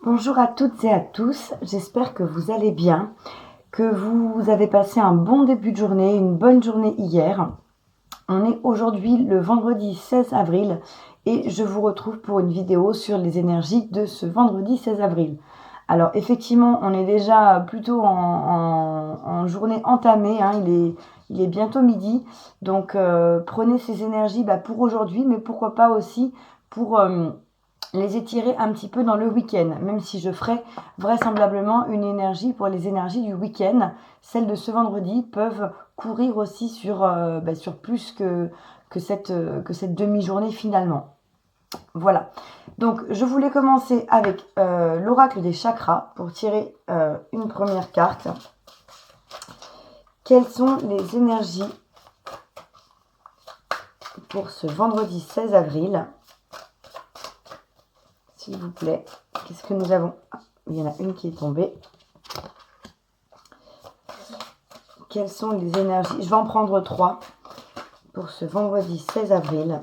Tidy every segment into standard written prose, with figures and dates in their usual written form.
Bonjour à toutes et à tous, j'espère que vous allez bien, que vous avez passé un bon début de journée, une bonne journée hier. On est aujourd'hui le vendredi 16 avril et je vous retrouve pour une vidéo sur les énergies de ce vendredi 16 avril. Alors effectivement, on est déjà plutôt en journée entamée, hein, il est bientôt midi, donc prenez ces énergies pour aujourd'hui, mais pourquoi pas aussi pour les étirer un petit peu dans le week-end, même si je ferai vraisemblablement une énergie pour les énergies du week-end. Celles de ce vendredi peuvent courir aussi sur plus que cette demi-journée finalement. Voilà. Donc, je voulais commencer avec l'oracle des chakras pour tirer une première carte. Quelles sont les énergies pour ce vendredi 16 avril ? S'il vous plaît. Qu'est-ce que nous avons ? Il y en a une qui est tombée. Quelles sont les énergies ? Je vais en prendre 3 pour ce vendredi 16 avril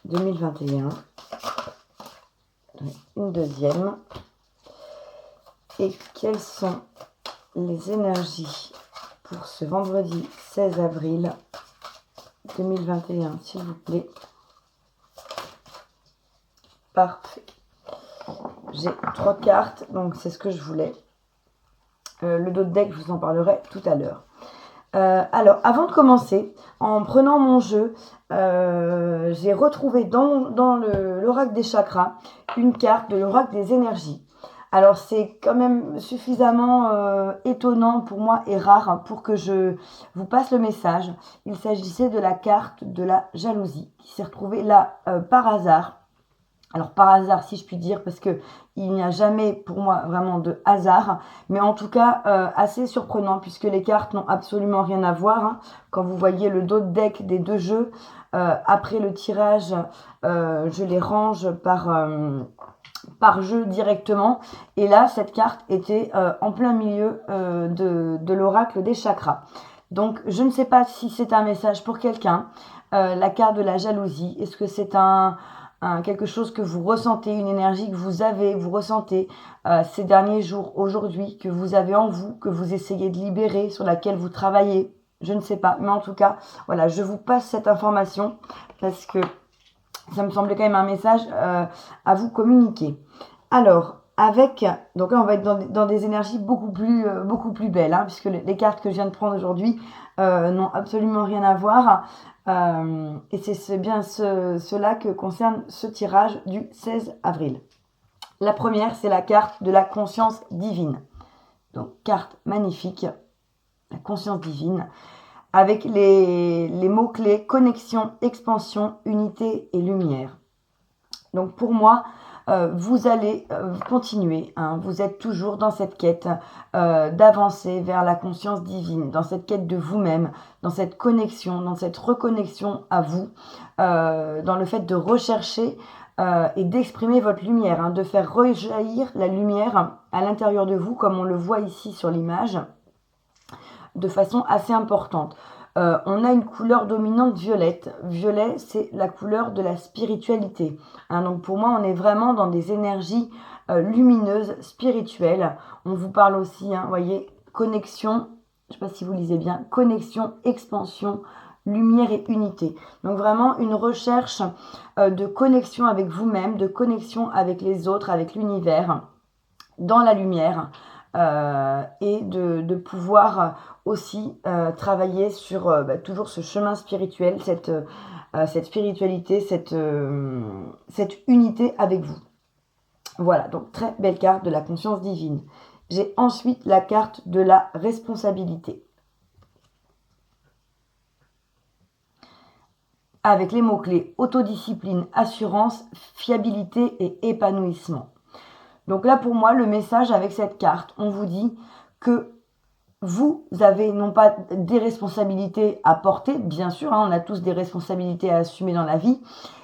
2021. Une deuxième. Et quelles sont les énergies pour ce vendredi 16 avril 2021, s'il vous plaît ? Parfait. J'ai 3 cartes, donc c'est ce que je voulais. Le dos de deck, je vous en parlerai tout à l'heure. Alors, avant de commencer, en prenant mon jeu, j'ai retrouvé dans l'oracle des chakras une carte de l'oracle des énergies. Alors, c'est quand même suffisamment étonnant pour moi et rare pour que je vous passe le message. Il s'agissait de la carte de la jalousie qui s'est retrouvée là par hasard. Alors par hasard si je puis dire, parce que il n'y a jamais pour moi vraiment de hasard, mais en tout cas assez surprenant puisque les cartes n'ont absolument rien à voir, hein. Quand vous voyez le dos de deck des deux jeux, après le tirage, je les range par jeu directement, et là cette carte était en plein milieu de l'oracle des chakras. Donc je ne sais pas si c'est un message pour quelqu'un, la carte de la jalousie. Est-ce que c'est quelque chose que vous ressentez, une énergie que vous ressentez ces derniers jours, aujourd'hui, que vous avez en vous, que vous essayez de libérer, sur laquelle vous travaillez, je ne sais pas. Mais en tout cas, voilà, je vous passe cette information parce que ça me semblait quand même un message à vous communiquer. Alors, donc là on va être dans des énergies beaucoup plus belles, hein, puisque les cartes que je viens de prendre aujourd'hui n'ont absolument rien à voir. Et c'est bien cela que concerne ce tirage du 16 avril. La première, c'est la carte de la conscience divine. Donc, carte magnifique, la conscience divine, avec les mots-clés connexion, expansion, unité et lumière. Donc, pour moi, vous allez continuer, hein, vous êtes toujours dans cette quête d'avancer vers la conscience divine, dans cette quête de vous-même, dans cette connexion, dans cette reconnexion à vous, dans le fait de rechercher et d'exprimer votre lumière, hein, de faire rejaillir la lumière à l'intérieur de vous, comme on le voit ici sur l'image, de façon assez importante. On a une couleur dominante violette. Violet, c'est la couleur de la spiritualité, hein. Donc pour moi, on est vraiment dans des énergies lumineuses, spirituelles. On vous parle aussi, hein, voyez, connexion, je ne sais pas si vous lisez bien, connexion, expansion, lumière et unité. Donc vraiment une recherche de connexion avec vous-même, de connexion avec les autres, avec l'univers, dans la lumière. Et de pouvoir aussi travailler sur toujours ce chemin spirituel, cette spiritualité, cette unité avec vous. Voilà, donc très belle carte de la conscience divine. J'ai ensuite la carte de la responsabilité. Avec les mots-clés autodiscipline, assurance, fiabilité et épanouissement. Donc là, pour moi, le message avec cette carte, on vous dit que vous avez non pas des responsabilités à porter, bien sûr, hein, on a tous des responsabilités à assumer dans la vie,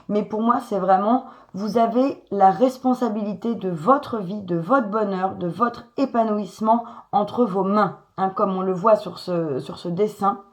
mais pour moi, c'est vraiment, vous avez la responsabilité de votre vie, de votre bonheur, de votre épanouissement entre vos mains, hein, comme on le voit sur ce dessin.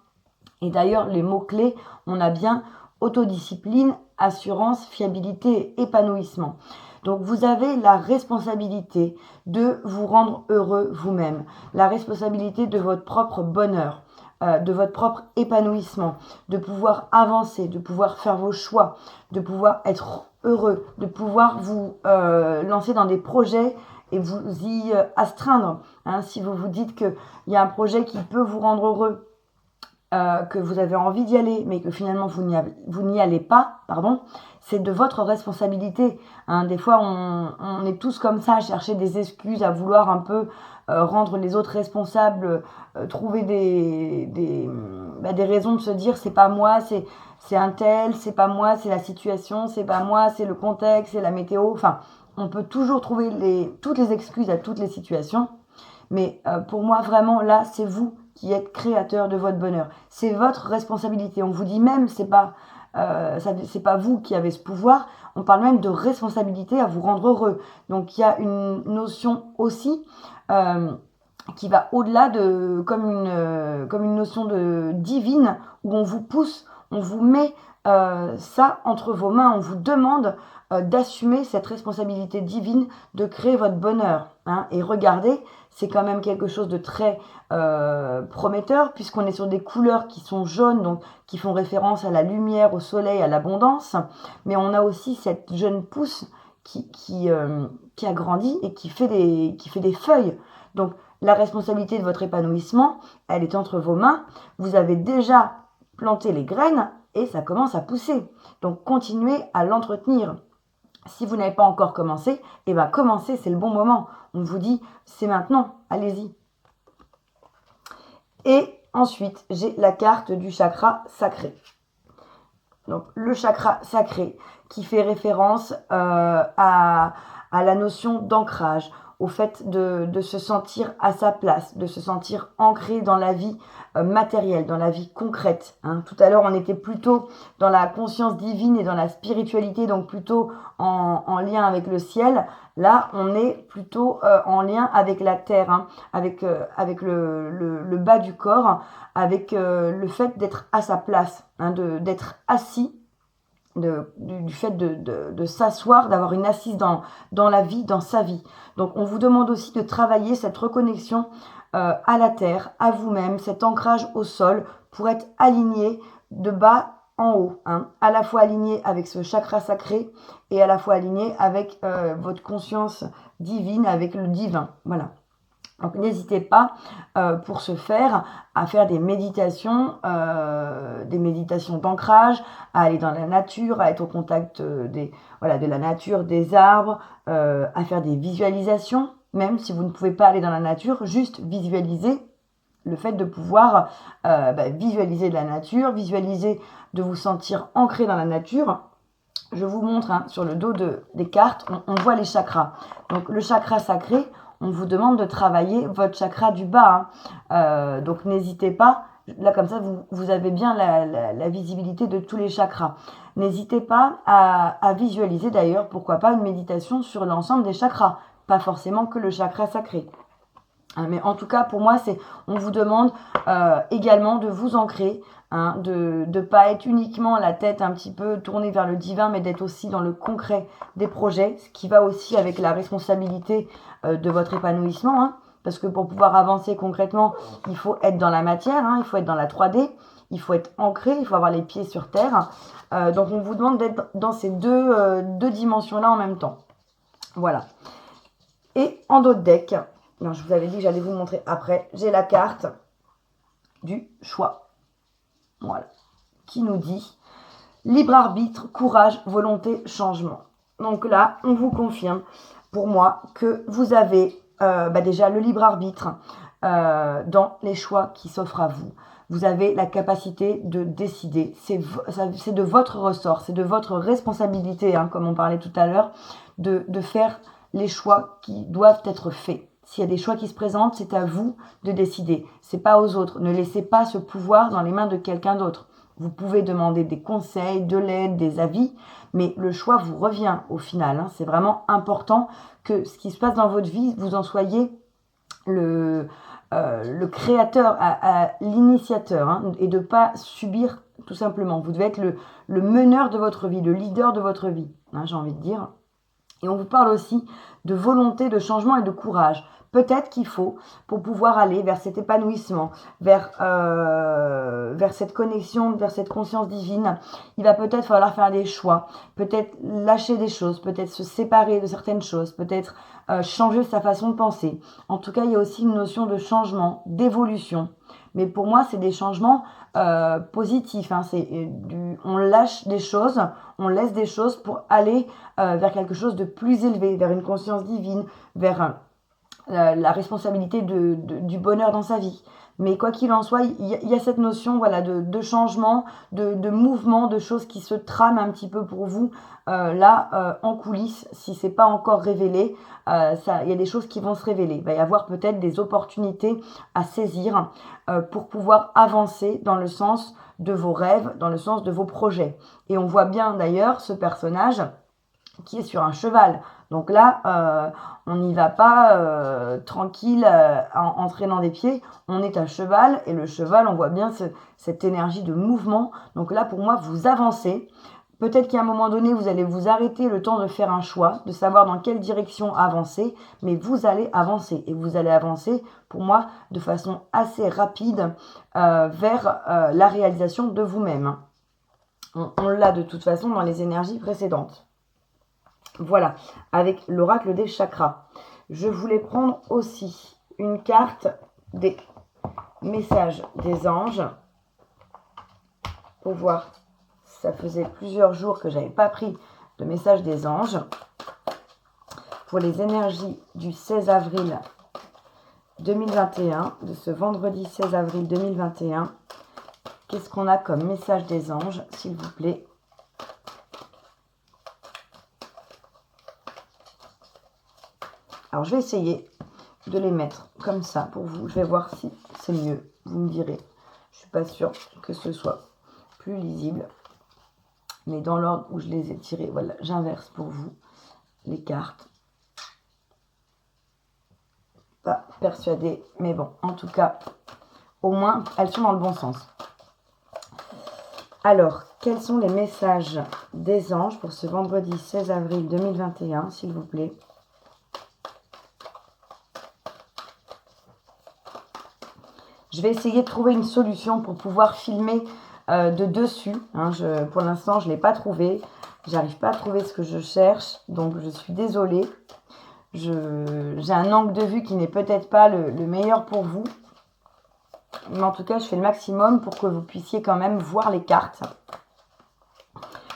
Et d'ailleurs, les mots-clés, on a bien autodiscipline, assurance, fiabilité et épanouissement. Donc vous avez la responsabilité de vous rendre heureux vous-même, la responsabilité de votre propre bonheur, de votre propre épanouissement, de pouvoir avancer, de pouvoir faire vos choix, de pouvoir être heureux, de pouvoir vous lancer dans des projets et vous y astreindre. Si vous vous dites qu'il y a un projet qui peut vous rendre heureux, que vous avez envie d'y aller, mais que finalement vous n'y allez pas, c'est de votre responsabilité. Des fois, on est tous comme ça, à chercher des excuses, à vouloir un peu rendre les autres responsables, trouver des raisons de se dire c'est pas moi, c'est un tel, c'est pas moi, c'est la situation, c'est pas moi, c'est le contexte, c'est la météo. Enfin, on peut toujours trouver toutes les excuses à toutes les situations. Mais pour moi, vraiment, là, c'est vous qui êtes créateur de votre bonheur. C'est votre responsabilité. On vous dit même, c'est pas vous qui avez ce pouvoir. On parle même de responsabilité à vous rendre heureux. Donc, il y a une notion aussi qui va au-delà de comme une notion de divine où on vous pousse, on vous met ça entre vos mains, on vous demande d'assumer cette responsabilité divine de créer votre bonheur. Et regardez, c'est quand même quelque chose de très prometteur puisqu'on est sur des couleurs qui sont jaunes, donc qui font référence à la lumière, au soleil, à l'abondance. Mais on a aussi cette jeune pousse qui a grandi et qui fait des feuilles. Donc la responsabilité de votre épanouissement, elle est entre vos mains. Vous avez déjà planté les graines et ça commence à pousser. Donc continuez à l'entretenir. Si vous n'avez pas encore commencé, commencez, c'est le bon moment. On vous dit, c'est maintenant, allez-y. Et ensuite, j'ai la carte du chakra sacré. Donc le chakra sacré qui fait référence à la notion d'ancrage, au fait de se sentir à sa place, de se sentir ancré dans la vie matérielle, dans la vie concrète. Tout à l'heure, on était plutôt dans la conscience divine et dans la spiritualité, donc plutôt en lien avec le ciel. Là, on est plutôt en lien avec la terre, avec le bas du corps, avec le fait d'être à sa place, d'être assis, du fait de s'asseoir, d'avoir une assise dans la vie, dans sa vie. Donc on vous demande aussi de travailler cette reconnexion à la terre, à vous-même, cet ancrage au sol pour être aligné de bas en haut, à la fois aligné avec ce chakra sacré et à la fois aligné avec votre conscience divine, avec le divin. Voilà. Donc n'hésitez pas pour ce faire à faire des méditations d'ancrage, à aller dans la nature, à être au contact de la nature, des arbres, à faire des visualisations, même si vous ne pouvez pas aller dans la nature, juste visualiser le fait de pouvoir visualiser de la nature, visualiser de vous sentir ancré dans la nature. Je vous montre sur le dos des cartes, on voit les chakras. Donc le chakra sacré, on vous demande de travailler votre chakra du bas. Donc n'hésitez pas, là comme ça vous avez bien la visibilité de tous les chakras. N'hésitez pas à visualiser d'ailleurs, pourquoi pas une méditation sur l'ensemble des chakras, pas forcément que le chakra sacré. Mais en tout cas, pour moi, on vous demande également de vous ancrer, de ne pas être uniquement la tête un petit peu tournée vers le divin, mais d'être aussi dans le concret des projets, ce qui va aussi avec la responsabilité de votre épanouissement, parce que pour pouvoir avancer concrètement, il faut être dans la matière, il faut être dans la 3D, il faut être ancré, il faut avoir les pieds sur terre. Donc on vous demande d'être dans ces deux dimensions-là en même temps. Voilà. Et en d'autres decks, non, je vous avais dit que j'allais vous montrer après. J'ai la carte du choix. Voilà. Qui nous dit libre arbitre, courage, volonté, changement. Donc là, on vous confirme, pour moi, que vous avez déjà le libre arbitre dans les choix qui s'offrent à vous. Vous avez la capacité de décider. C'est de votre ressort, c'est de votre responsabilité, comme on parlait tout à l'heure, de faire les choix qui doivent être faits. S'il y a des choix qui se présentent, c'est à vous de décider. C'est pas aux autres. Ne laissez pas ce pouvoir dans les mains de quelqu'un d'autre. Vous pouvez demander des conseils, de l'aide, des avis, mais le choix vous revient au final. C'est vraiment important que ce qui se passe dans votre vie, vous en soyez le créateur, l'initiateur, et de ne pas subir tout simplement. Vous devez être le meneur de votre vie, le leader de votre vie, hein, j'ai envie de dire. Et on vous parle aussi de volonté, de changement et de courage. Peut-être qu'il faut, pour pouvoir aller vers cet épanouissement, vers cette connexion, vers cette conscience divine, il va peut-être falloir faire des choix, peut-être lâcher des choses, peut-être se séparer de certaines choses, peut-être changer sa façon de penser. En tout cas, il y a aussi une notion de changement, d'évolution. Mais pour moi, c'est des changements positifs. Hein. On lâche des choses, on laisse des choses pour aller vers quelque chose de plus élevé, vers une conscience divine, vers la responsabilité du bonheur dans sa vie. Mais quoi qu'il en soit, il y a cette notion voilà, de changement, de mouvement, de choses qui se trament un petit peu pour vous en coulisses. Si ce n'est pas encore révélé, il y a des choses qui vont se révéler. Il va y avoir peut-être des opportunités à saisir pour pouvoir avancer dans le sens de vos rêves, dans le sens de vos projets. Et on voit bien d'ailleurs ce personnage qui est sur un cheval. Donc là, on n'y va pas tranquille en traînant des pieds. On est à cheval et le cheval, on voit bien cette énergie de mouvement. Donc là, pour moi, vous avancez. Peut-être qu'à un moment donné, vous allez vous arrêter le temps de faire un choix, de savoir dans quelle direction avancer, mais vous allez avancer. Et vous allez avancer, pour moi, de façon assez rapide vers la réalisation de vous-même. On l'a de toute façon dans les énergies précédentes. Voilà, avec l'oracle des chakras. Je voulais prendre aussi une carte des messages des anges pour voir. Ça faisait plusieurs jours que je n'avais pas pris de message des anges. Pour les énergies du 16 avril 2021, de ce vendredi 16 avril 2021, qu'est-ce qu'on a comme message des anges, s'il vous plaît ? Alors, je vais essayer de les mettre comme ça pour vous. Je vais voir si c'est mieux. Vous me direz. Je ne suis pas sûre que ce soit plus lisible. Mais dans l'ordre où je les ai tirés, voilà, j'inverse pour vous les cartes. Pas persuadée, mais bon, en tout cas, au moins, elles sont dans le bon sens. Alors, quels sont les messages des anges pour ce vendredi 16 avril 2021, s'il vous plaît ? Je vais essayer de trouver une solution pour pouvoir filmer de dessus. Hein, pour l'instant, je ne l'ai pas trouvé. J'arrive pas à trouver ce que je cherche. Donc, je suis désolée. J'ai un angle de vue qui n'est peut-être pas le meilleur pour vous. Mais en tout cas, je fais le maximum pour que vous puissiez quand même voir les cartes.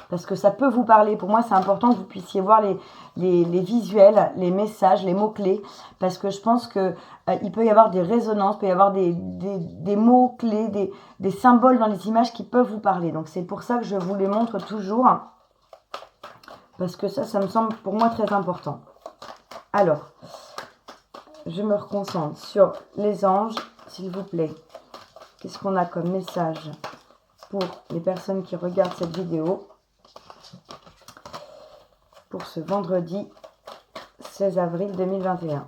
Parce que ça peut vous parler. Pour moi, c'est important que vous puissiez voir les visuels, les messages, les mots-clés. Parce que je pense qu'il peut y avoir des résonances, il peut y avoir des mots-clés, des symboles dans les images qui peuvent vous parler. Donc, c'est pour ça que je vous les montre toujours. Parce que ça me semble pour moi très important. Alors, je me reconcentre sur les anges, s'il vous plaît. Qu'est-ce qu'on a comme message pour les personnes qui regardent cette vidéo ? Pour ce vendredi 16 avril 2021.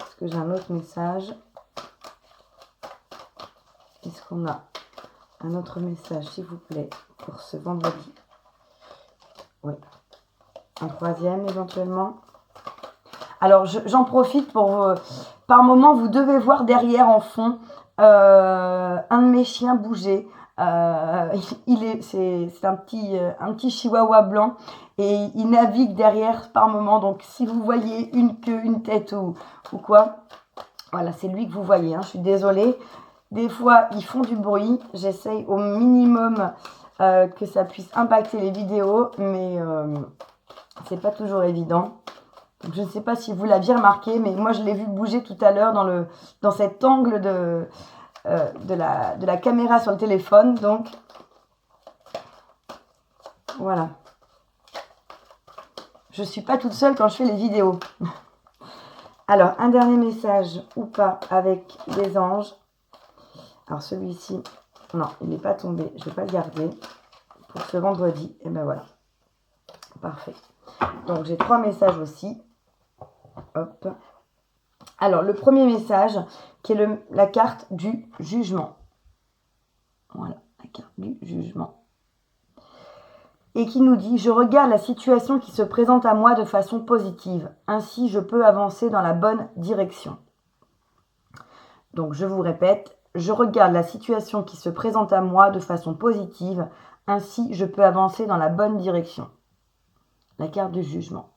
Est-ce que j'ai un autre message? Est-ce qu'on a un autre message, s'il vous plaît, pour ce vendredi? Oui. Un troisième, éventuellement. Alors, j'en profite pour... par moment, vous devez voir derrière, en fond, un de mes chiens bouger. C'est un petit chihuahua blanc et il navigue derrière par moment. Donc, si vous voyez une queue, une tête ou quoi, voilà, c'est lui que vous voyez. Hein, je suis désolée. Des fois, ils font du bruit. J'essaye au minimum que ça puisse impacter les vidéos, mais c'est pas toujours évident. Donc, je ne sais pas si vous l'aviez remarqué, mais moi, je l'ai vu bouger tout à l'heure dans cet angle de la caméra sur le téléphone. Donc, voilà. Je ne suis pas toute seule quand je fais les vidéos. Alors, un dernier message ou pas avec des anges. Alors, celui-ci, non, il n'est pas tombé. Je ne vais pas le garder pour ce vendredi. Et ben voilà. Parfait. Donc, j'ai 3 messages aussi. Hop. Alors, le premier message, qui est la carte du jugement. Voilà, la carte du jugement. Et qui nous dit « Je regarde la situation qui se présente à moi de façon positive. Ainsi, je peux avancer dans la bonne direction. » Donc, je vous répète, « Je regarde la situation qui se présente à moi de façon positive. Ainsi, je peux avancer dans la bonne direction. » La carte du jugement.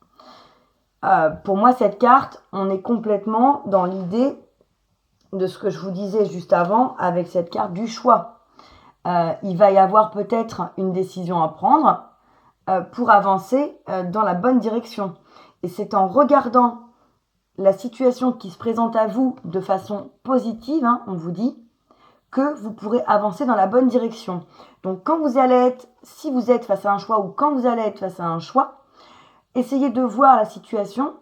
Pour moi, cette carte, on est complètement dans l'idée de ce que je vous disais juste avant avec cette carte du choix. Il va y avoir peut-être une décision à prendre pour avancer dans la bonne direction. Et c'est en regardant la situation qui se présente à vous de façon positive, on vous dit, que vous pourrez avancer dans la bonne direction. Donc quand vous allez être, si vous êtes face à un choix ou quand vous allez être face à un choix, essayez de voir la situation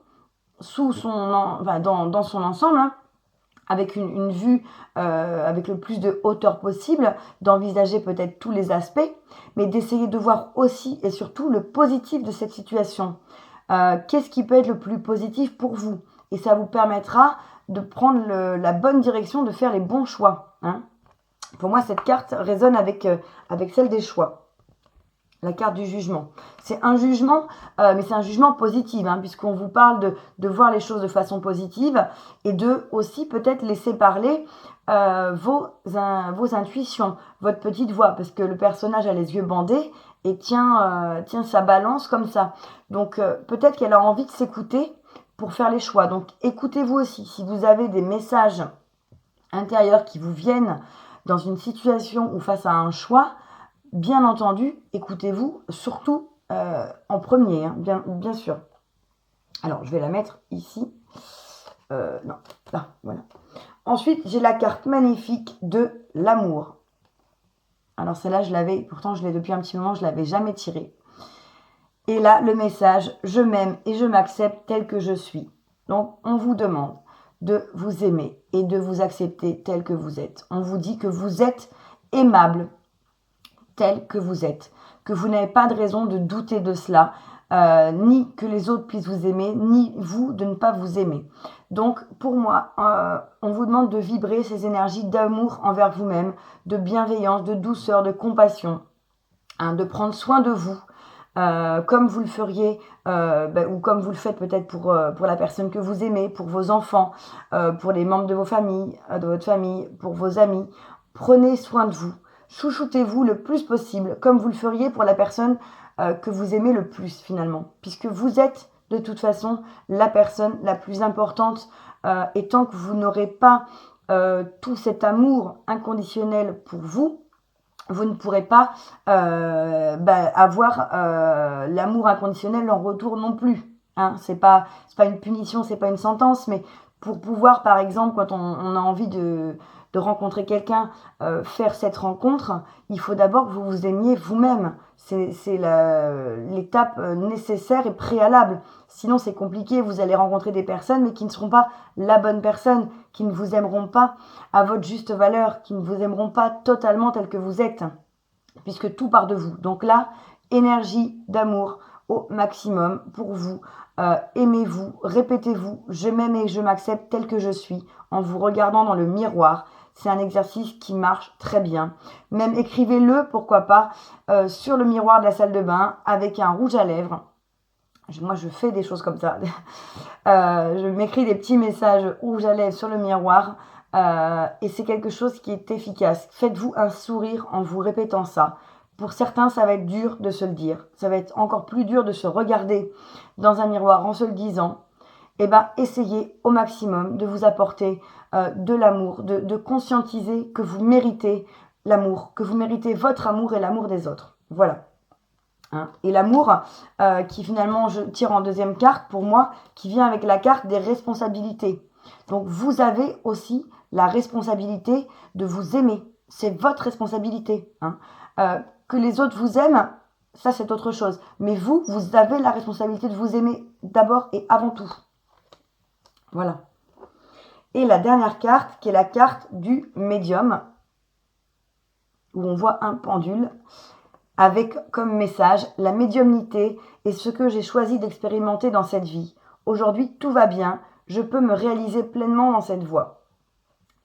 dans son ensemble, avec une vue avec le plus de hauteur possible, d'envisager peut-être tous les aspects, mais d'essayer de voir aussi et surtout le positif de cette situation. Qu'est-ce qui peut être le plus positif pour vous? Et ça vous permettra de prendre la bonne direction, de faire les bons choix. Pour moi, cette carte résonne avec celle des choix. La carte du jugement. C'est un jugement, mais c'est un jugement positif, puisqu'on vous parle de voir les choses de façon positive et de aussi peut-être laisser parler vos intuitions, votre petite voix, parce que le personnage a les yeux bandés et tient sa balance comme ça. Donc peut-être qu'elle a envie de s'écouter pour faire les choix. Donc écoutez-vous aussi. Si vous avez des messages intérieurs qui vous viennent dans une situation ou face à un choix, bien entendu, écoutez-vous, surtout en premier, bien sûr. Alors, je vais la mettre ici. Non, là, voilà. Ensuite, j'ai la carte magnifique de l'amour. Alors, celle-là, pourtant, je l'ai depuis un petit moment, je ne l'avais jamais tirée. Et là, le message, je m'aime et je m'accepte tel que je suis. Donc, on vous demande de vous aimer et de vous accepter tel que vous êtes. On vous dit que vous êtes aimable tel que vous êtes, que vous n'avez pas de raison de douter de cela, ni que les autres puissent vous aimer, ni vous de ne pas vous aimer. Donc pour moi, on vous demande de vibrer ces énergies d'amour envers vous-même, de bienveillance, de douceur, de compassion, de prendre soin de vous, comme vous le feriez, ou comme vous le faites peut-être pour la personne que vous aimez, pour vos enfants, pour les membres de votre famille, pour vos amis. Prenez soin de vous. Chouchoutez-vous le plus possible, comme vous le feriez pour la personne que vous aimez le plus finalement, puisque vous êtes de toute façon la personne la plus importante, et tant que vous n'aurez pas tout cet amour inconditionnel pour vous, vous ne pourrez pas avoir l'amour inconditionnel en retour non plus. C'est pas une punition, c'est pas une sentence, mais pour pouvoir, par exemple, quand on a envie de rencontrer quelqu'un, faire cette rencontre, il faut d'abord que vous vous aimiez vous-même. C'est l'étape nécessaire et préalable. Sinon, c'est compliqué. Vous allez rencontrer des personnes, mais qui ne seront pas la bonne personne, qui ne vous aimeront pas à votre juste valeur, qui ne vous aimeront pas totalement tel que vous êtes, puisque tout part de vous. Donc là, énergie d'amour au maximum pour vous. Aimez-vous, répétez-vous, je m'aime et je m'accepte tel que je suis, en vous regardant dans le miroir. C'est un exercice qui marche très bien. Même écrivez-le, pourquoi pas, sur le miroir de la salle de bain avec un rouge à lèvres. Moi, je fais des choses comme ça. Je m'écris des petits messages rouge à lèvres sur le miroir. Et c'est quelque chose qui est efficace. Faites-vous un sourire en vous répétant ça. Pour certains, ça va être dur de se le dire. Ça va être encore plus dur de se regarder dans un miroir en se le disant. Essayez au maximum de vous apporter de l'amour, de conscientiser que vous méritez l'amour, que vous méritez votre amour et l'amour des autres. Voilà. Et l'amour, qui finalement, je tire en deuxième carte pour moi, qui vient avec la carte des responsabilités. Donc vous avez aussi la responsabilité de vous aimer. C'est votre responsabilité. Que les autres vous aiment, ça c'est autre chose. Mais vous avez la responsabilité de vous aimer d'abord et avant tout. Voilà. Et la dernière carte, qui est la carte du médium, où on voit un pendule, avec comme message « La médiumnité est ce que j'ai choisi d'expérimenter dans cette vie. Aujourd'hui, tout va bien. je peux me réaliser pleinement dans cette voie.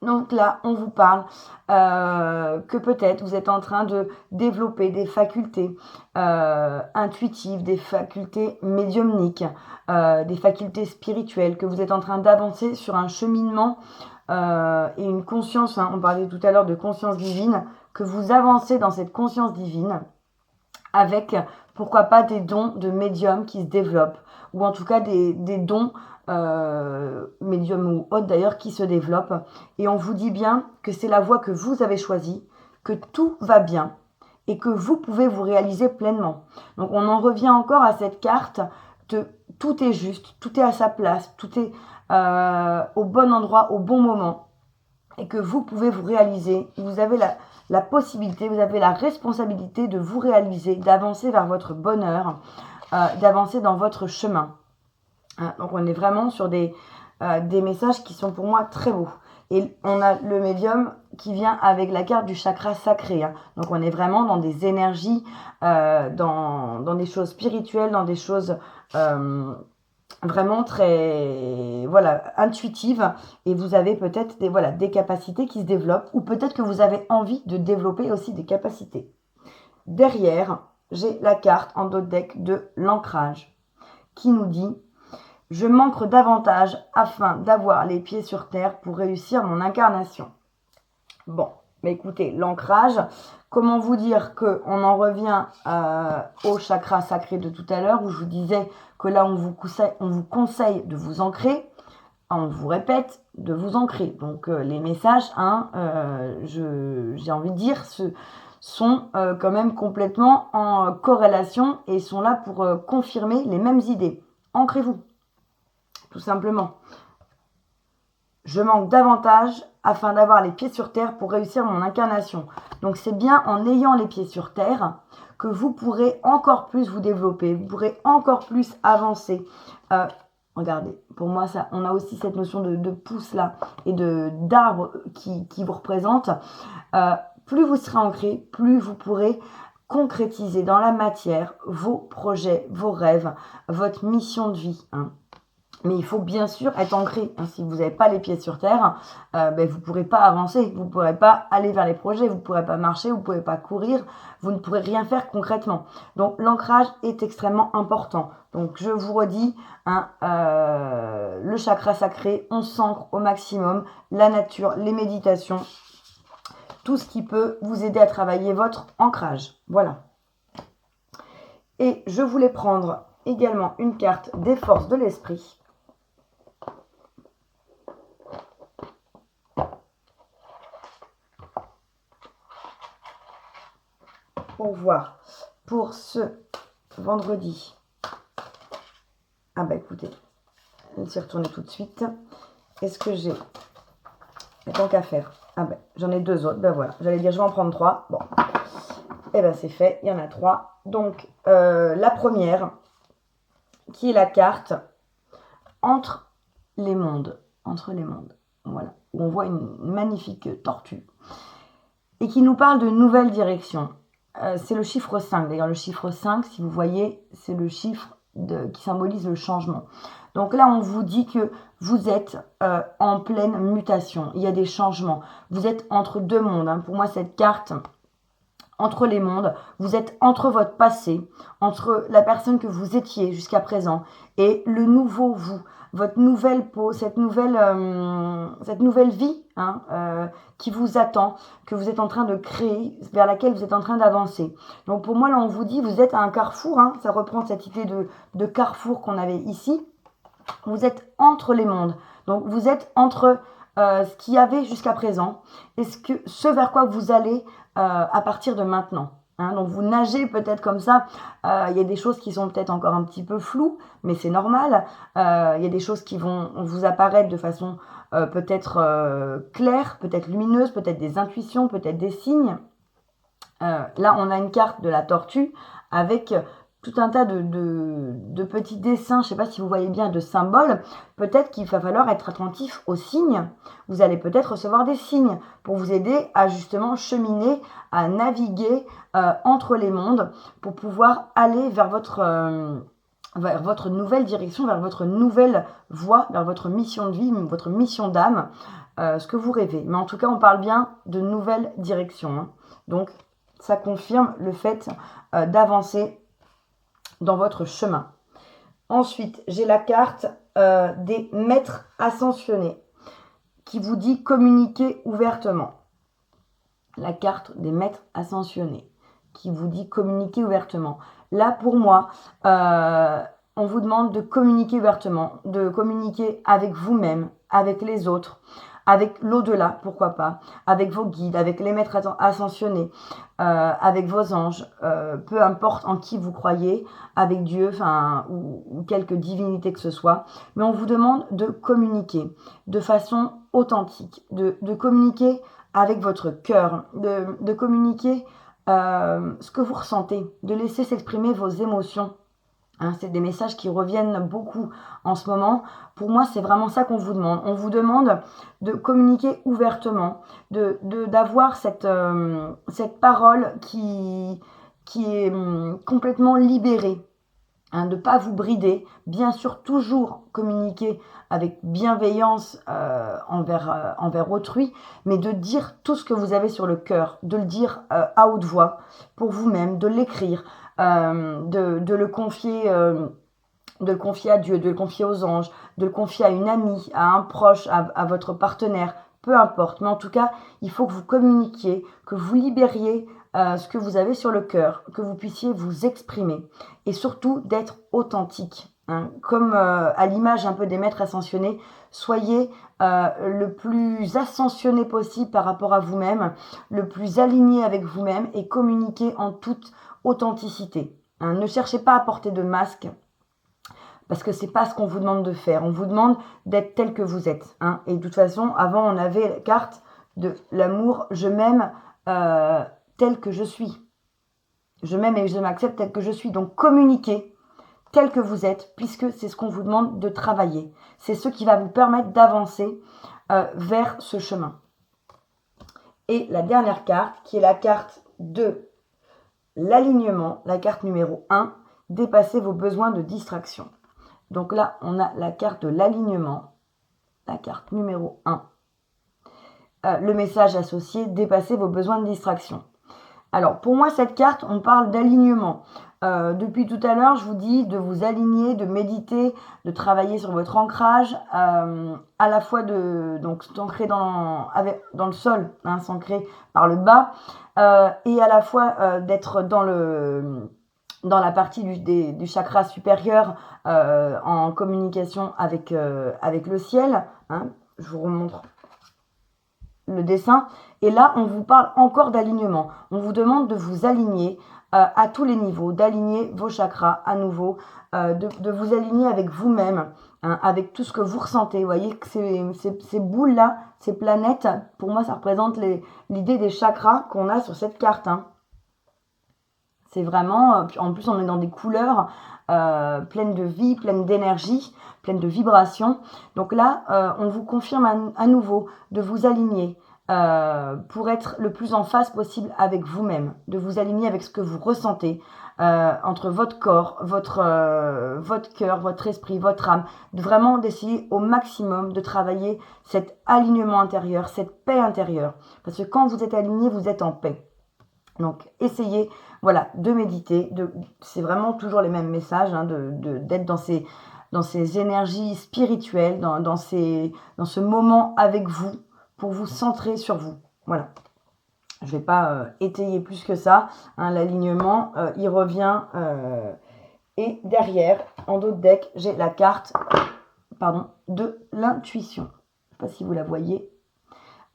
Donc là, on vous parle que peut-être vous êtes en train de développer des facultés intuitives, des facultés médiumniques, des facultés spirituelles, que vous êtes en train d'avancer sur un cheminement et une conscience, on parlait tout à l'heure de conscience divine, que vous avancez dans cette conscience divine avec, pourquoi pas, des dons de médium qui se développent, ou en tout cas des dons médium ou autre d'ailleurs, qui se développe. Et on vous dit bien que c'est la voie que vous avez choisie, que tout va bien et que vous pouvez vous réaliser pleinement. Donc on en revient encore à cette carte de tout est juste, tout est à sa place, tout est au bon endroit, au bon moment, et que vous pouvez vous réaliser. Vous avez la possibilité, vous avez la responsabilité de vous réaliser, d'avancer vers votre bonheur, d'avancer dans votre chemin. Donc on est vraiment sur des messages qui sont pour moi très beaux. Et on a le médium qui vient avec la carte du chakra sacré. Donc on est vraiment dans des énergies, dans des choses spirituelles, dans des choses vraiment très intuitives. Et vous avez peut-être des capacités qui se développent, ou peut-être que vous avez envie de développer aussi des capacités. Derrière, j'ai la carte en dos de deck de l'ancrage qui nous dit: je m'ancre davantage afin d'avoir les pieds sur terre pour réussir mon incarnation. Bon, mais écoutez, l'ancrage, comment vous dire qu'on en revient au chakra sacré de tout à l'heure, où je vous disais que là, on vous conseille de vous ancrer. On vous répète de vous ancrer. Donc, les messages, j'ai envie de dire, sont quand même complètement en corrélation et sont là pour confirmer les mêmes idées. Ancrez-vous. Tout simplement. Je manque davantage afin d'avoir les pieds sur terre pour réussir mon incarnation. Donc c'est bien en ayant les pieds sur terre que vous pourrez encore plus vous développer, vous pourrez encore plus avancer. Regardez, pour moi, on a aussi cette notion de pouce là et d'arbre qui vous représente. Plus vous serez ancré, plus vous pourrez concrétiser dans la matière vos projets, vos rêves, votre mission de vie. Mais il faut bien sûr être ancré. Si vous n'avez pas les pieds sur terre, vous ne pourrez pas avancer, vous ne pourrez pas aller vers les projets, vous ne pourrez pas marcher, vous ne pourrez pas courir, vous ne pourrez rien faire concrètement. Donc l'ancrage est extrêmement important. Donc je vous redis, le chakra sacré, on s'ancre au maximum, la nature, les méditations, tout ce qui peut vous aider à travailler votre ancrage. Voilà. Et je voulais prendre également une carte des forces de l'esprit. Pour voir pour ce vendredi. Écoutez, je vais s'y retourner tout de suite. Est-ce que j'ai tant qu'à faire? J'en ai 2 autres. Voilà, j'allais dire je vais en prendre 3. Bon, c'est fait, il y en a 3. Donc la première qui est la carte entre les mondes. Voilà, où on voit une magnifique tortue et qui nous parle de nouvelles directions. C'est le chiffre 5. D'ailleurs, le chiffre 5, si vous voyez, c'est le chiffre qui symbolise le changement. Donc là, on vous dit que vous êtes en pleine mutation. Il y a des changements. Vous êtes entre 2 mondes. Pour moi, cette carte, entre les mondes, vous êtes entre votre passé, entre la personne que vous étiez jusqu'à présent et le nouveau vous. Votre nouvelle peau, cette nouvelle vie qui vous attend, que vous êtes en train de créer, vers laquelle vous êtes en train d'avancer. Donc pour moi, là, on vous dit, vous êtes à un carrefour. Ça reprend cette idée de carrefour qu'on avait ici. Vous êtes entre les mondes. Donc vous êtes entre ce qu'il y avait jusqu'à présent et ce vers quoi vous allez à partir de maintenant. Donc vous nagez peut-être comme ça, il y a des choses qui sont peut-être encore un petit peu floues, mais c'est normal. Il y a des choses qui vont vous apparaître de façon peut-être claire, peut-être lumineuse, peut-être des intuitions, peut-être des signes. Là, on a une carte de la tortue avec tout un tas de petits dessins, je ne sais pas si vous voyez bien, de symboles. Peut-être qu'il va falloir être attentif aux signes. Vous allez peut-être recevoir des signes pour vous aider à justement cheminer, à naviguer entre les mondes pour pouvoir aller vers vers votre nouvelle direction, vers votre nouvelle voie, vers votre mission de vie, votre mission d'âme, ce que vous rêvez. Mais en tout cas, on parle bien de nouvelle direction. Hein. Donc, ça confirme le fait d'avancer dans votre chemin. Ensuite, j'ai la carte des maîtres ascensionnés qui vous dit communiquer ouvertement. La carte des maîtres ascensionnés qui vous dit communiquer ouvertement. Là, pour moi, on vous demande de communiquer ouvertement, de communiquer avec vous-même, avec les autres, avec l'au-delà, pourquoi pas, avec vos guides, avec les maîtres ascensionnés, avec vos anges, peu importe en qui vous croyez, avec Dieu, ou quelque divinité que ce soit. Mais on vous demande de communiquer de façon authentique, de communiquer avec votre cœur, de communiquer ce que vous ressentez, de laisser s'exprimer vos émotions. Hein, c'est des messages qui reviennent beaucoup en ce moment. Pour moi, c'est vraiment ça qu'on vous demande. On vous demande de communiquer ouvertement, d'avoir cette parole qui est autrement libérée. Hein, de ne pas vous brider, bien sûr toujours communiquer avec bienveillance envers autrui, mais de dire tout ce que vous avez sur le cœur, de le dire à haute voix pour vous-même, de l'écrire, de le confier à Dieu, de le confier aux anges, de le confier à une amie, à un proche, à votre partenaire, peu importe. Mais en tout cas, il faut que vous communiquiez, que vous libériez ce que vous avez sur le cœur, que vous puissiez vous exprimer et surtout d'être authentique. Hein. Comme à l'image un peu des maîtres ascensionnés, soyez le plus ascensionné possible par rapport à vous-même, le plus aligné avec vous-même et communiquez en toute authenticité. Hein. Ne cherchez pas à porter de masque parce que c'est pas ce qu'on vous demande de faire. On vous demande d'être tel que vous êtes. Hein. Et de toute façon, avant, on avait la carte de l'amour, je m'aime tel que je suis. Je m'aime et je m'accepte tel que je suis. Donc communiquez tel que vous êtes, puisque c'est ce qu'on vous demande de travailler. C'est ce qui va vous permettre d'avancer vers ce chemin. Et la dernière carte, qui est la carte de l'alignement, la carte numéro 1, dépasser vos besoins de distraction. Donc là, on a la carte de l'alignement, la carte numéro 1. Le message associé, dépasser vos besoins de distraction. Alors, pour moi, cette carte, on parle d'alignement. Depuis tout à l'heure, je vous dis de vous aligner, de méditer, de travailler sur votre ancrage, à la fois donc s'ancrer dans le sol, hein, s'ancrer par le bas, et à la fois d'être dans la partie du chakra supérieur en communication avec le ciel. Hein. Je vous remontre le dessin. Et là, on vous parle encore d'alignement. On vous demande de vous aligner à tous les niveaux, d'aligner vos chakras à nouveau, de vous aligner avec vous-même, hein, avec tout ce que vous ressentez. Vous voyez que ces boules-là, ces planètes, pour moi, ça représente l'idée des chakras qu'on a sur cette carte. Hein. C'est vraiment, en plus on est dans des couleurs pleines de vie, pleines d'énergie, pleines de vibrations. Donc là, on vous confirme à nouveau de vous aligner pour être le plus en phase possible avec vous-même, de vous aligner avec ce que vous ressentez entre votre corps, votre cœur, votre esprit, votre âme, vraiment d'essayer au maximum de travailler cet alignement intérieur, cette paix intérieure. Parce que quand vous êtes aligné, vous êtes en paix. Donc, essayez de méditer. C'est vraiment toujours les mêmes messages, hein, d'être dans ces énergies spirituelles, dans ce moment avec vous, pour vous centrer sur vous. Voilà. Je ne vais pas étayer plus que ça. Hein, l'alignement, il revient. Et derrière, en dos de deck, j'ai la carte de l'intuition. Je ne sais pas si vous la voyez.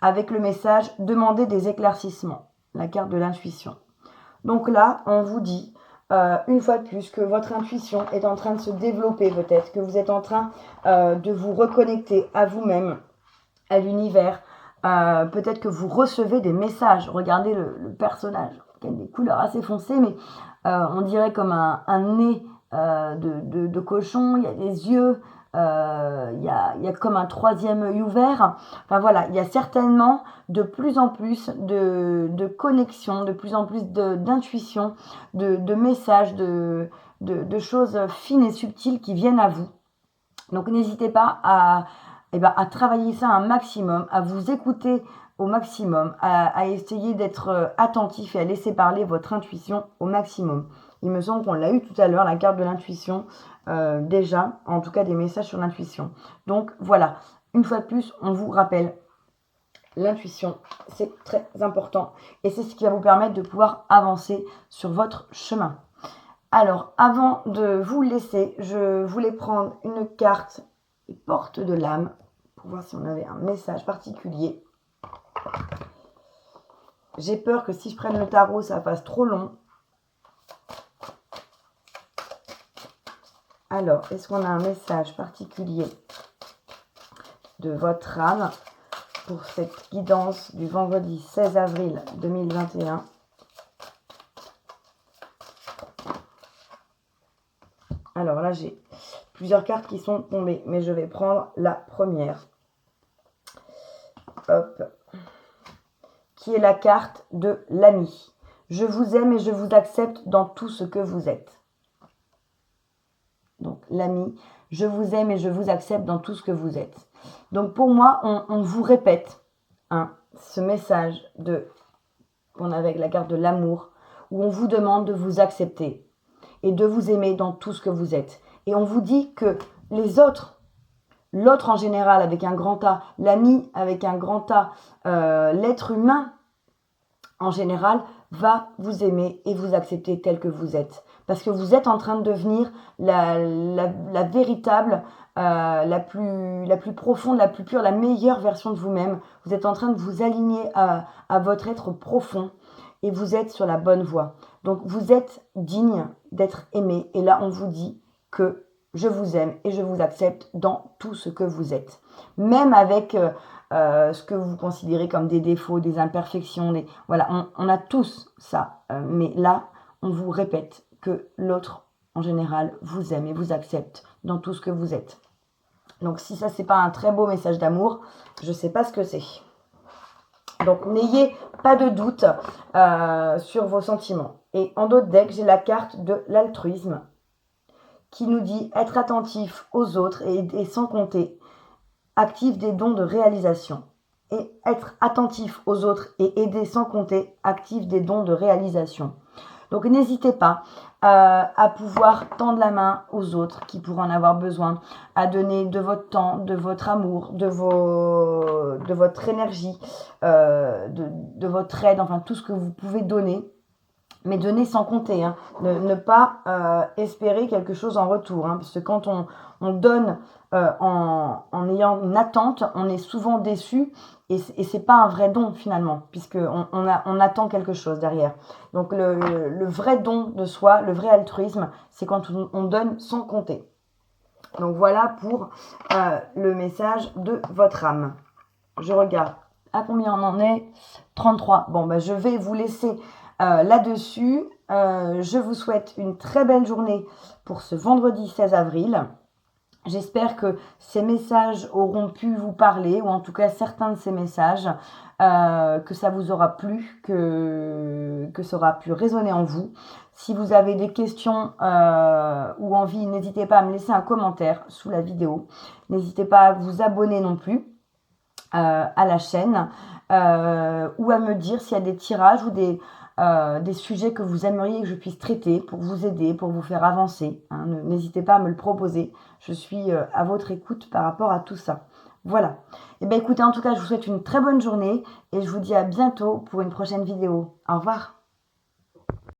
Avec le message « Demandez des éclaircissements ». La carte de l'intuition. Donc là, on vous dit, une fois de plus, que votre intuition est en train de se développer peut-être, que vous êtes en train de vous reconnecter à vous-même, à l'univers. Peut-être que vous recevez des messages. Regardez le personnage, qui a des couleurs assez foncées, mais on dirait comme un nez de cochon. Il y a des yeux il y a comme un troisième œil ouvert. Enfin voilà, il y a certainement de plus en plus de connexions, de plus en plus d'intuition, de messages, de choses fines et subtiles qui viennent à vous. Donc n'hésitez pas à travailler ça un maximum, à vous écouter au maximum, à essayer d'être attentif et à laisser parler votre intuition au maximum. Il me semble qu'on l'a eu tout à l'heure, la carte de l'intuition, déjà, en tout cas des messages sur l'intuition. Donc voilà, une fois de plus, on vous rappelle, l'intuition, c'est très important et c'est ce qui va vous permettre de pouvoir avancer sur votre chemin. Alors, avant de vous laisser, je voulais prendre une carte porte de l'âme pour voir si on avait un message particulier. J'ai peur que si je prenne le tarot, ça fasse trop long. Alors, est-ce qu'on a un message particulier de votre âme pour cette guidance du vendredi 16 avril 2021 ? Alors là, j'ai plusieurs cartes qui sont tombées, mais je vais prendre la première. Hop. Qui est la carte de l'ami. Je vous aime et je vous accepte dans tout ce que vous êtes. Donc l'ami, je vous aime et je vous accepte dans tout ce que vous êtes. Donc pour moi, on vous répète ce message qu'on a avec la carte de l'amour, où on vous demande de vous accepter et de vous aimer dans tout ce que vous êtes. Et on vous dit que les autres, l'autre en général avec un grand A, l'ami avec un grand A, l'être humain en général va vous aimer et vous accepter tel que vous êtes. Parce que vous êtes en train de devenir la véritable, la plus profonde, la plus pure, la meilleure version de vous-même. Vous êtes en train de vous aligner à votre être profond et vous êtes sur la bonne voie. Donc vous êtes digne d'être aimé. Et là, on vous dit que je vous aime et je vous accepte dans tout ce que vous êtes. Même avec ce que vous considérez comme des défauts, des imperfections. Voilà, on a tous ça. Mais là, on vous répète que l'autre, en général, vous aime et vous accepte dans tout ce que vous êtes. Donc si ça, c'est pas un très beau message d'amour, je sais pas ce que c'est. Donc, n'ayez pas de doute sur vos sentiments. Et en d'autres decks, j'ai la carte de l'altruisme qui nous dit être attentif aux autres et sans compter, active des dons de réalisation. Et être attentif aux autres et aider sans compter, active des dons de réalisation. Donc, n'hésitez pas à pouvoir tendre la main aux autres qui pourraient en avoir besoin, à donner de votre temps, de votre amour, de votre énergie, de votre aide, enfin tout ce que vous pouvez donner, mais donner sans compter, ne pas espérer quelque chose en retour, parce que quand on donne en ayant une attente, on est souvent déçu et c'est pas un vrai don finalement, puisqu'on attend quelque chose derrière. Donc le vrai don de soi, le vrai altruisme, c'est quand on donne sans compter. Donc voilà pour le message de votre âme. Je regarde à combien on en est. 33. Bon, je vais vous laisser là-dessus. Je vous souhaite une très belle journée pour ce vendredi 16 avril. J'espère que ces messages auront pu vous parler, ou en tout cas certains de ces messages, que ça vous aura plu, que ça aura pu résonner en vous. Si vous avez des questions ou envie, n'hésitez pas à me laisser un commentaire sous la vidéo. N'hésitez pas à vous abonner non plus à la chaîne ou à me dire s'il y a des tirages ou des sujets que vous aimeriez que je puisse traiter pour vous aider, pour vous faire avancer. N'hésitez pas à me le proposer. Je suis à votre écoute par rapport à tout ça. Voilà. Et bien écoutez, en tout cas, je vous souhaite une très bonne journée et je vous dis à bientôt pour une prochaine vidéo. Au revoir.